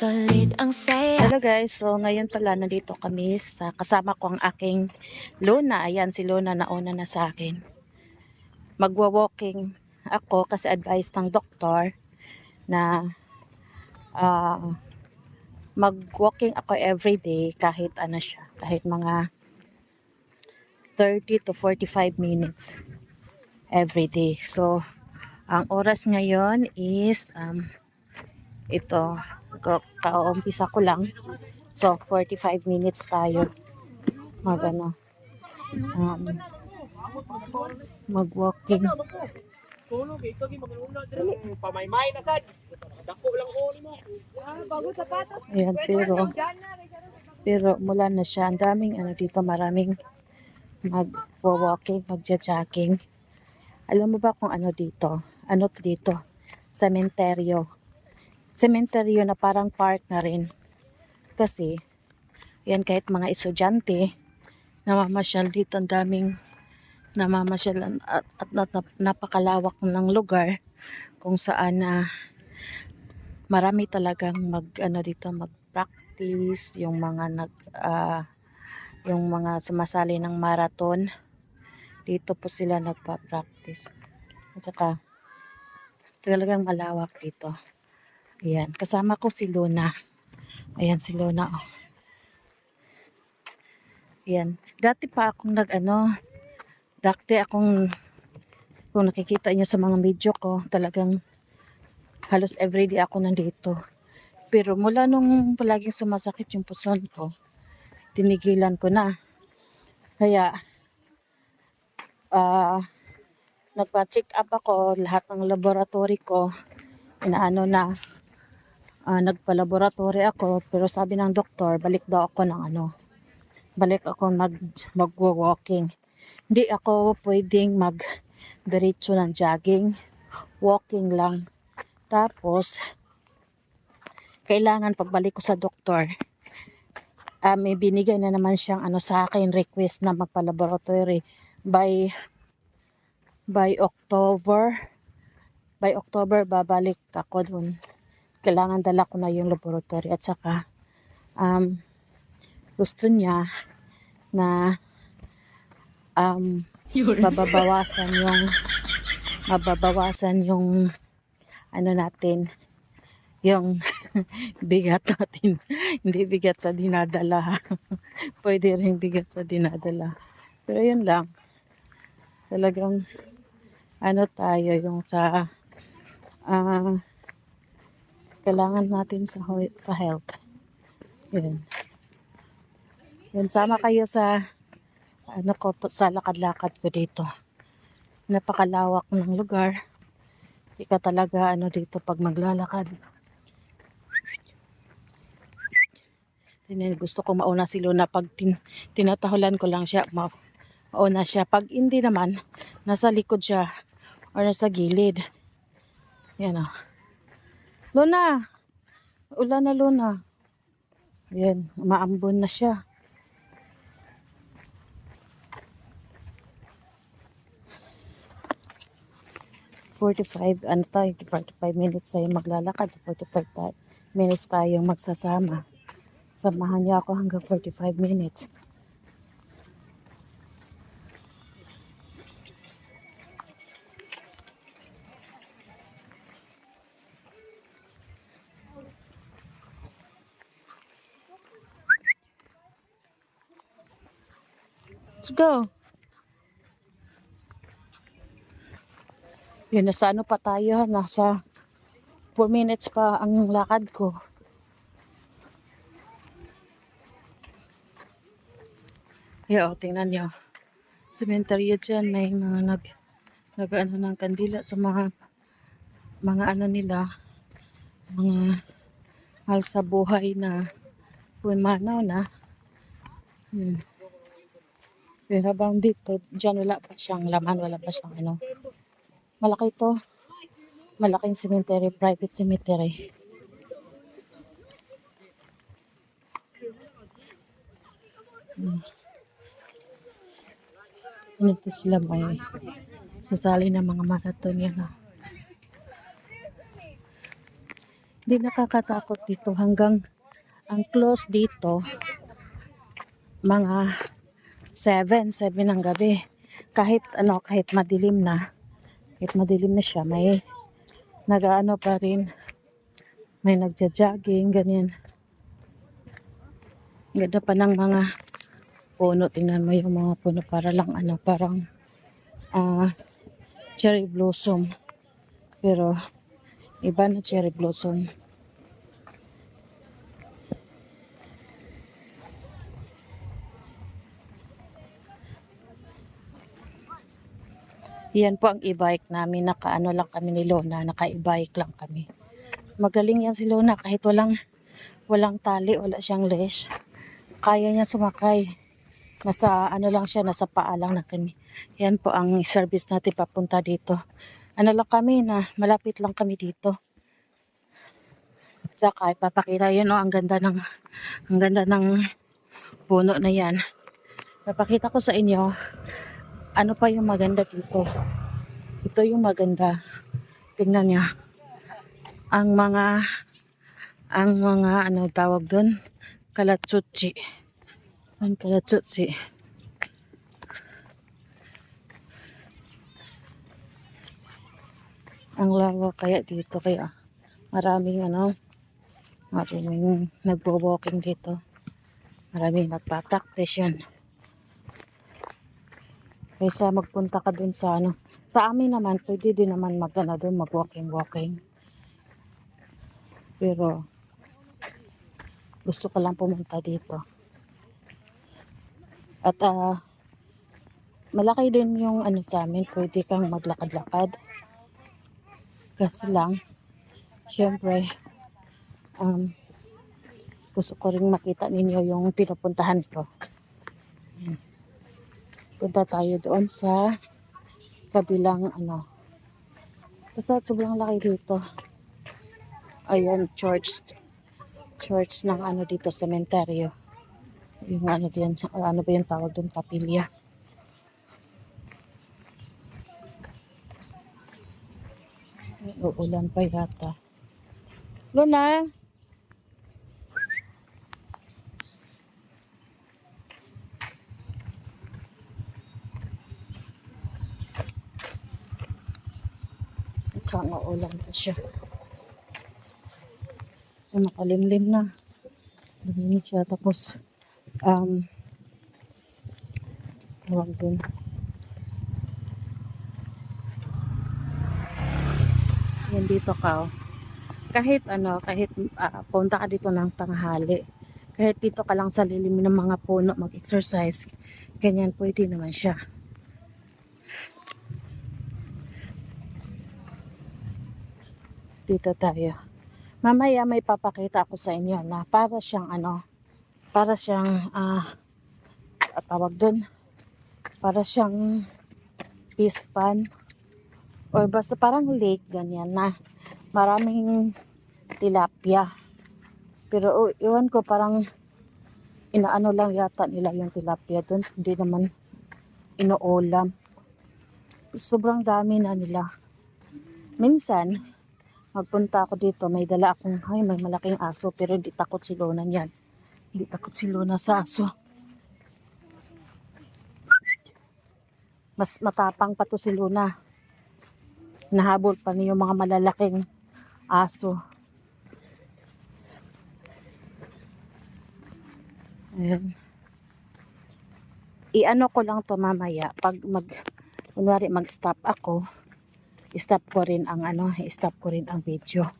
Solid ang saya. Hello guys, so ngayon pala nandito kami sa kasama ko ang aking Luna. Ayan si Luna nauna na sa akin. Magwa-walking ako kasi advice ng doktor na mag-walking ako everyday kahit ano siya, kahit mga 30 to 45 minutes everyday. So ang oras ngayon is ito, kaumpisa ko lang. So 45 minutes tayo mag-walking. Ayan, pero mula na siya. Ang daming dito, maraming mag-walking, magja-jogging. Alam mo ba kung ano dito? Ano to dito? Sementeryo. Sementeryo na parang park na rin. Kasi, yan kahit mga estudyante, namamasyal dito, ang daming namamasyal at napakalawak ng lugar kung saan marami talagang dito mag-practice, yung mga sumasali ng marathon. Dito po sila nagpa-practice. At saka talagang malawak dito. Ayan, kasama ko si Luna. Ayan si Luna. Oh. Ayan. Dati kung nakikita niyo sa mga video ko, talagang halos everyday ako nandito. Pero mula nung palaging sumasakit yung puson ko, tinigilan ko na. Kaya, nagpa-check up ako, lahat ng laboratory ko, nagpa-laboratory ako, pero sabi ng doktor, balik ako mag-walking. Hindi ako pwedeng diretso ng jogging, walking lang. Tapos, kailangan pagbalik ko sa doktor, may binigay na naman siyang sa akin request na magpa-laboratory by October babalik ako dun. Kailangan dala ko na yung laboratory at saka gusto niya na mababawasan yung natin, yung bigat natin. Hindi bigat sa dinadala. Pwede rin bigat sa dinadala. Pero yun lang. Talagang tayo yung sa kailangan natin sa health. Yun. Yun, sama kayo sa sa lakad-lakad ko dito. Napakalawak ng lugar. Ika talaga dito pag maglalakad. Gusto ko mauna si Luna pag tinatahulan ko lang siya, mauna siya. Pag hindi naman, nasa likod siya or nasa gilid. Yan o. Luna! Ulan na, Luna. Yan, maambon na siya. ...45 minutes tayo maglalakad. Sa 45 minutes tayo magsasama. Samahan niya ako hanggang 45 minutes. Let's go. Yun, nasa pa tayo? Nasa 4 minutes pa ang lakad ko. Tingnan nyo. Sementeryo dyan. May mga nag-ano ng kandila sa mga nila. Mga mahal sa buhay na pumanaw na. Pero habang dito, dyan wala pa siyang laman. Wala pa siyang malaki to. Malaking cemetery, private cemetery. Ito sila may sasali ng mga marathon yan. Hindi nakakatakot dito hanggang ang close dito mga 7 ng gabi. Kahit madilim na siya, may nagaano pa rin, may nagja-jogging, ganyan. Ganda pa ng mga puno, tingnan mo yung mga puno para lang parang cherry blossom. Pero iba na cherry blossom. Yan po ang e-bike namin. Naka lang kami ni Lona. Naka e-bike lang kami. Magaling yan si Lona kahit walang tali, wala siyang leash. Kaya niya sumakay. Nasa lang siya, nasa paa lang na kami. Yan po ang service natin papunta dito. Lang kami na malapit lang kami dito. At saka ipapakita yun, ang ganda ng puno na yan. Papakita ko sa inyo ano pa yung maganda dito. Ito yung maganda. Tingnan niya. Ang mga tawag doon, kalatsutsi. Ang kalatsutsi. Ang lawa kaya dito, kaya maraming nagbo-walking dito. Maraming nagpa-practice yan. Kaysa magpunta ka dun sa sa amin naman, pwede din naman dun, mag-walking. Pero, gusto ko lang pumunta dito. At, malaki din yung sa amin, pwede kang maglakad-lakad. Kasi lang, syempre, gusto ko rin makita ninyo yung pinupuntahan ko. Punta tayo doon sa kabilang basta sobrang laki dito. Ayun, church ng dito, sementeryo. Yung diyan, ano ba yung tawag doon, kapilya. Uulan pa yata. Luna! Nakaulan pa siya. Nakalimlim na. Dumini siya. Tapos, tawag dun. Yan dito ka. Kahit punta ka dito ng tanghali. Kahit dito ka lang sa lilim ng mga puno mag-exercise. Ganyan pwede naman siya. Dito tayo. Mamaya may papakita ako sa inyo na para siyang tawag dun, para siyang fish pond or basta parang lake, ganyan na maraming tilapia. Pero iwan ko, parang inaano lang yata nila yung tilapia dun, hindi naman inuulam. Sobrang dami na nila. Minsan magpunta ako dito, may dala akong, may malaking aso, pero hindi takot si Lona niyan. Hindi takot si Lona sa aso. Mas matapang pa to si Luna. Nahabol pa niyo mga malalaking aso. Ayan. I-ano ko lang to mamaya. Pag kunwari mag-stop ako, stop ko rin ang video.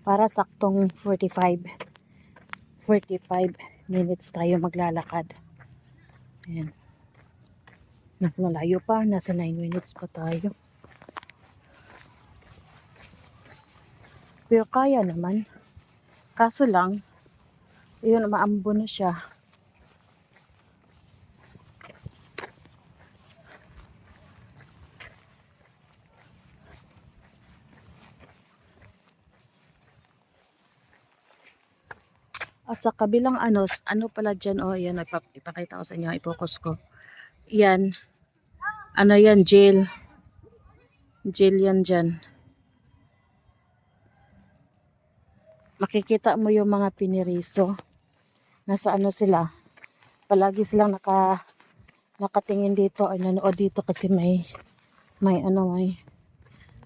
Para saktong 45 minutes tayo maglalakad. Ayan. Malayo pa, nasa 9 minutes pa tayo. Pero kaya naman. Kaso lang, yun, maambo na siya. At sa kabilang ano pala dyan, yan, ipakita ko sa inyo, i-focus ko. Yan, yan, jail. Jail yan dyan. makikita mo yung mga piniriso. Nasa ano sila, palagi silang nakatingin dito ay nanood dito kasi may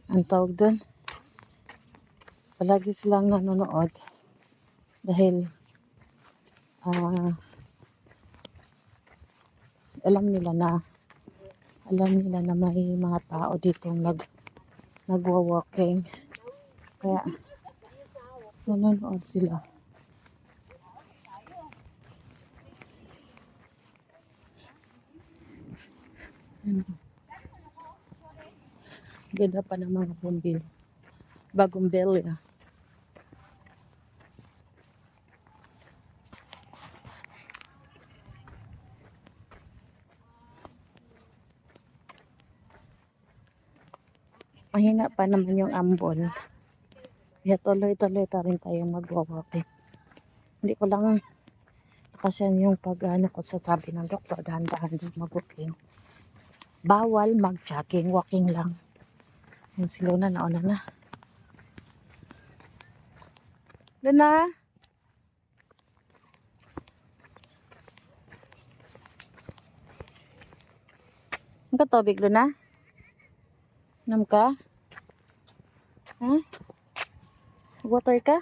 ang tawag doon, palagi silang nanonood dahil ah, alam nila na may mga tao dito nagwa-walking, kaya nanonood sila. Ganda pa ng mga bumbil, bagong bilya. Mahina pa naman yung ambon. Kaya tuloy-tuloy pa rin tayo mag-walking. Hindi ko lang nakasyan yung ko sasabi ng doktor, dahan-dahan din mag-walking. Bawal mag-jogging, walking lang. Yung si Luna nauna na. Luna? Ang katubig, Luna? Nam ka? Ha? Water ka?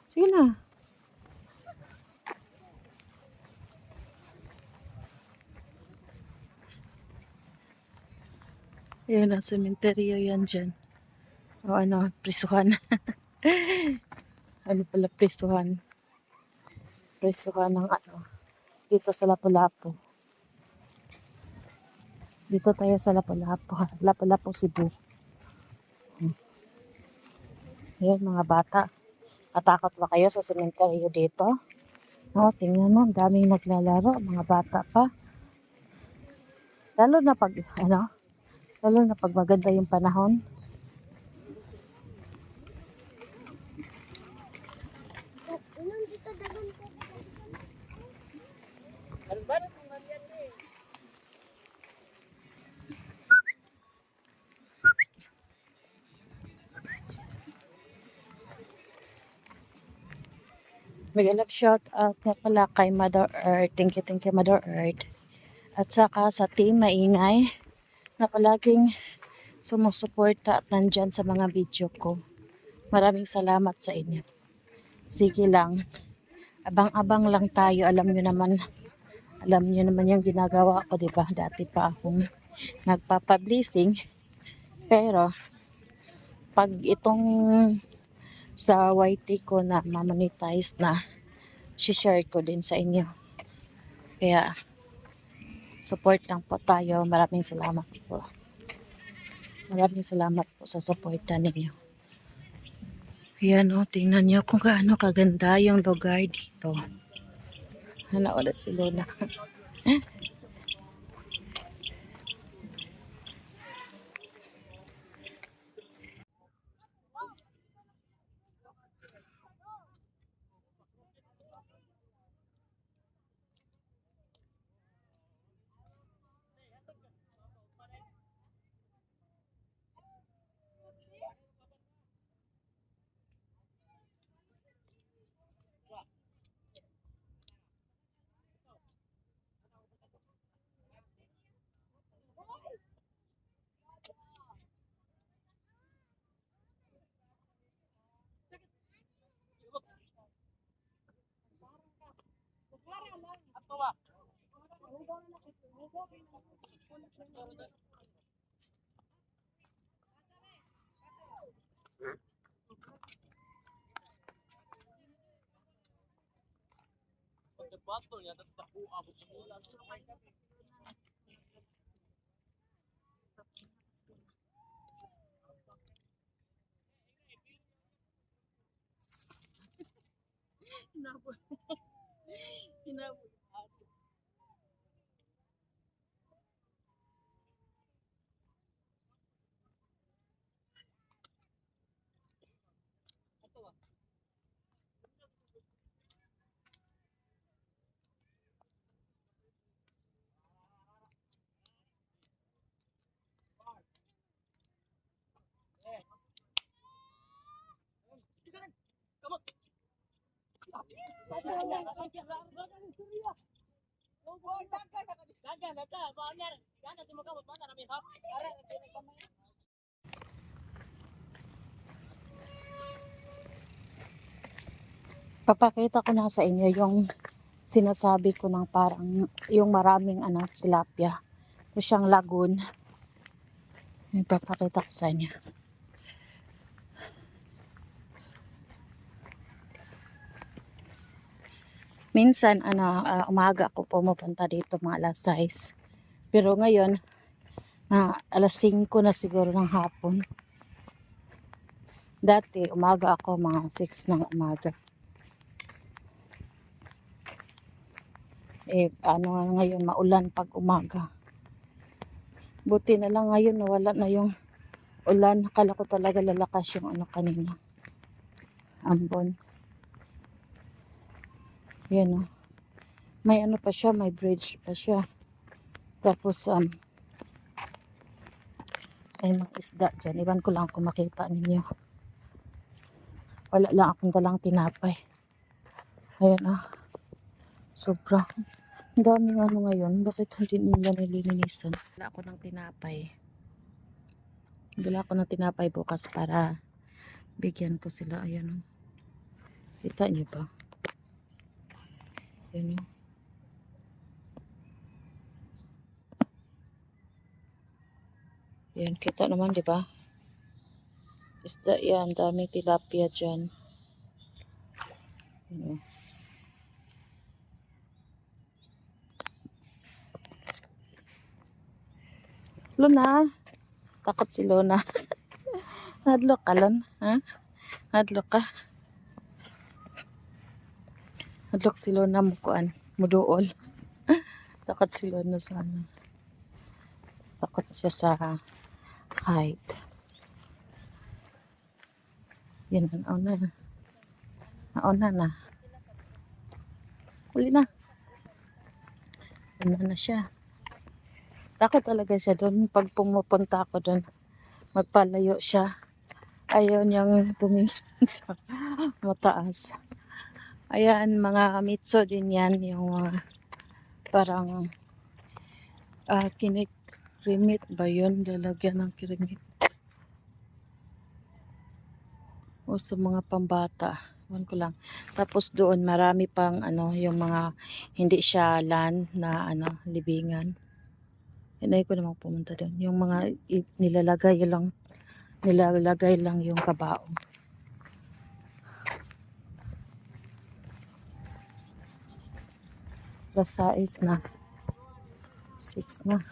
Sige na. Yan ang sementeryo yan dyan. O ano, prisuhan. Ano pala prisuhan? Prisuhan ng ano. Dito sa Lapu-Lapu. Dito tayo sa Lapu-Lapu. Lapu-Lapu, Cebu. Ayan mga bata. Natakot ba kayo sa sementeryo dito? O, tingnan mo. Daming naglalaro. Mga bata pa. Lalo na pag maganda yung panahon. Mag-love shout out nga pala kay Mother Earth. Thank you Mother Earth. At saka sa team Maingay na palaging sumusuporta at nandyan sa mga video ko. Maraming salamat sa inyo. Sige lang. Abang-abang lang tayo. Alam nyo naman yung ginagawa ko, di ba? Dati pa akong nagpapa-blessing. Pero, pag itong sa YT ko na mamonetize na, share ko din sa inyo. Kaya, support lang po tayo. Maraming salamat po. Maraming salamat po sa supporta ninyo. Ayan o, tingnan nyo kung gaano kaganda yung lugar dito. Hana ulit si Luna. Papakita ko na sa inyo yung sinasabi ko ng parang yung maraming ano, tilapia. Ito siyang lagoon. Papakita ko sa inyo. Minsan, umaga ako pumupunta dito mga alas 6. Pero ngayon, alas 5 na siguro ng hapon. Dati, umaga ako mga 6 ng umaga. Ngayon, maulan pag umaga. Buti na lang ngayon, nawala na yung ulan. Akala ko talaga lalakas yung kanina. Ambon. Yan o. May pa siya, may bridge pa siya. Tapos, may mga isda dyan. Iwan ko lang kung makita ninyo. Wala lang akong dalang tinapay. Ayan Sobra. Ang daming ngayon. Bakit hindi nila nililinisan? Wala ako ng tinapay. Wala ako ng tinapay bukas para bigyan ko sila. Ayan Kita niyo ba? Ayan Yan, kita naman, di ba? Isda yan, daming tilapia dyan. Luna. Takot si Luna. Hadlok ka, Lon. Ha? Hadlok ka. Hadlok si Luna mukuan. Muduol. Takot si Luna sa Takot siya sa height. Yan, nauna na. Uli na. Ano na siya. Takot talaga siya doon. Pag pumupunta ako doon, magpalayo siya. Ayaw niyang tumingin sa mataas. Ayan, mga mitso din yan. Yung parang kinikrimit ba yun? Lalagyan ng kirimit. O sa mga pambata. Ewan ko lang. Tapos doon marami pang yung mga hindi siya land na libingan. Hinay ko namang pumunta doon. Yung mga nilalagay lang yung kabaong. Alas 6 na. 6 na.